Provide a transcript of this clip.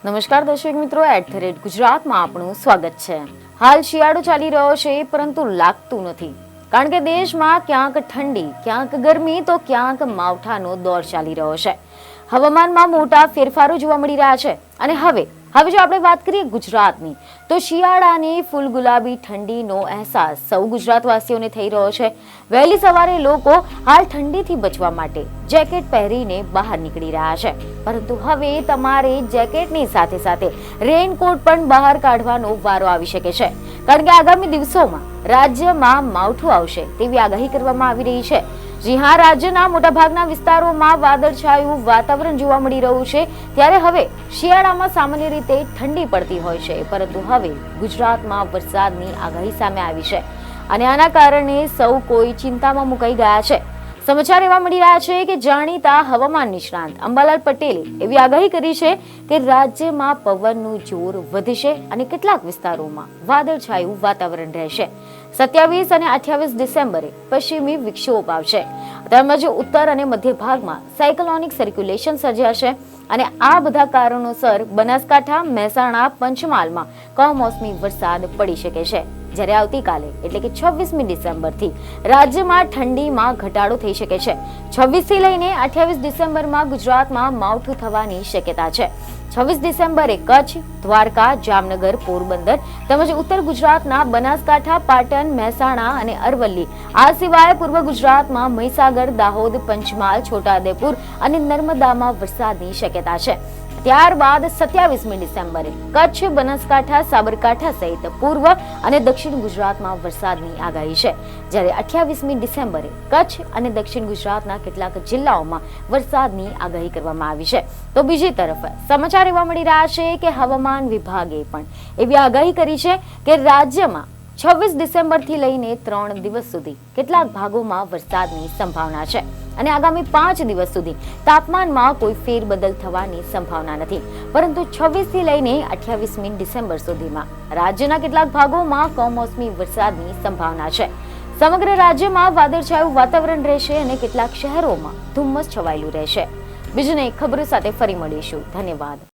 નમસ્કાર દર્શક મિત્રો, @ગુજરાતમાં આપનું સ્વાગત છે। હાલ શિયાળો ચાલી રહ્યો છે, પરંતુ લાગતું નથી, કારણ કે દેશમાં ક્યાંક ઠંડી, ક્યાંક ગરમી તો ક્યાંક માવઠાનો દોર ચાલી રહ્યો છે। હવામાનમાં મોટા ફેરફારો જોવા મળી રહ્યા છે અને હવે જો આપણે વાત કરીએ ગુજરાતની, તો શિયાળાની ફૂલ ગુલાબી ઠંડીનો અહેસાસ સૌ ગુજરાતવાસીઓને થઈ રહ્યો છે। વહેલી સવારે લોકો હાલ ઠંડીથી બચવા માટે જેકેટ પહેરીને બહાર નીકળી રહ્યા છે, પરંતુ હવે તમારે જેકેટની સાથે સાથે રેઇનકોટ પણ બહાર કાઢવાનો વારો આવી શકે છે, કારણ કે આગામી દિવસોમાં રાજ્યમાં માવઠું આવશે તેવી આગાહી કરવામાં આવી રહી છે। જી હા, રાજ્યના મોટાભાગના વિસ્તારોમાં વાદળછાયું વાતાવરણ જોવા મળી રહ્યું છે। ત્યારે હવે શિયાળામાં સામાન્ય રીતે ઠંડી પડતી હોય છે, પરંતુ હવે ગુજરાતમાં વરસાદની આગાહી સામે આવી છે અને આના કારણે સૌ કોઈ ચિંતામાં મુકાઈ ગયા છે। સમાચાર એવા મળી રહ્યા છે કે જાણીતા હવામાન નિષ્ણાંત અંબાલાલ પટેલે એવી આગાહી કરી છે કે રાજ્યમાં પવનનું જોર વધશે અને કેટલાક વિસ્તારોમાં વાદળછાયું વાતાવરણ રહેશે। 27 અને 28 ડિસેમ્બરે પશ્ચિમી વિક્ષોભ આવશે, તેમજ ઉત્તર અને મધ્ય ભાગમાં સાયક્લોનિક સર્ક્યુલેશન સર્જાશે અને આ બધા કારણોસર બનાસકાંઠા, મહેસાણા, પંચમહાલમાં કમોસમી વરસાદ પડી શકે છે। જ્યારે આવતીકાલે એટલે કે 26મી ડિસેમ્બરથી રાજ્યમાં ઠંડીમાં ઘટાડો થઈ શકે છે। 26 થી લઈને 28 ડિસેમ્બરમાં ગુજરાતમાં માવઠું થવાની શક્યતા છે। 26 ડિસેમ્બરે કચ્છ, દ્વારકા, જામનગર, પોરબંદર તેમજ ઉત્તર ગુજરાતના બનાસકાંઠા, પાટણ, મહેસાણા અને અરવલ્લી, આ સિવાય પૂર્વ ગુજરાતમાં મહીસાગર, દાહોદ, પંચમહાલ, છોટાઉદેપુર અને નર્મદામાં વરસાદની શક્યતા છે। ત્યારબાદ 27મી ડિસેમ્બરે કચ્છ, બનાસકાંઠા, સાબરકાંઠા સહિત પૂર્વ અને દક્ષિણ ગુજરાતમાં વરસાદની આગાહી છે, જ્યારે 28મી ડિસેમ્બરે કચ્છ અને દક્ષિણ ગુજરાતના કેટલાક જિલ્લાઓમાં વરસાદની આગાહી કરવામાં આવી છે। તો બીજી તરફ સમાચાર એવા મળી રહ્યા છે કે હવામાન વિભાગે પણ એવી આગાહી કરી છે કે રાજ્યમાં 26 ડિસેમ્બરથી લઈને 3 દિવસ સુધી કેટલાક ભાગોમાં વરસાદની સંભાવના છે અને આગામી 5 દિવસ સુધી તાપમાનમાં કોઈ ફેરબદલ થવાની સંભાવના નથી, પરંતુ 26 થી લઈને 28મી ડિસેમ્બર સુધીમાં રાજ્યના કેટલાક ભાગોમાં કમોસમી વરસાદની સંભાવના છે। સમગ્ર રાજ્યમાં વાદળછાયું વાતાવરણ રહેશે અને કેટલાક શહેરોમાં ધુમ્મસ છવાયેલું રહેશે। બીજી એક ખબરો સાથે ફરી મળીશું। ધન્યવાદ।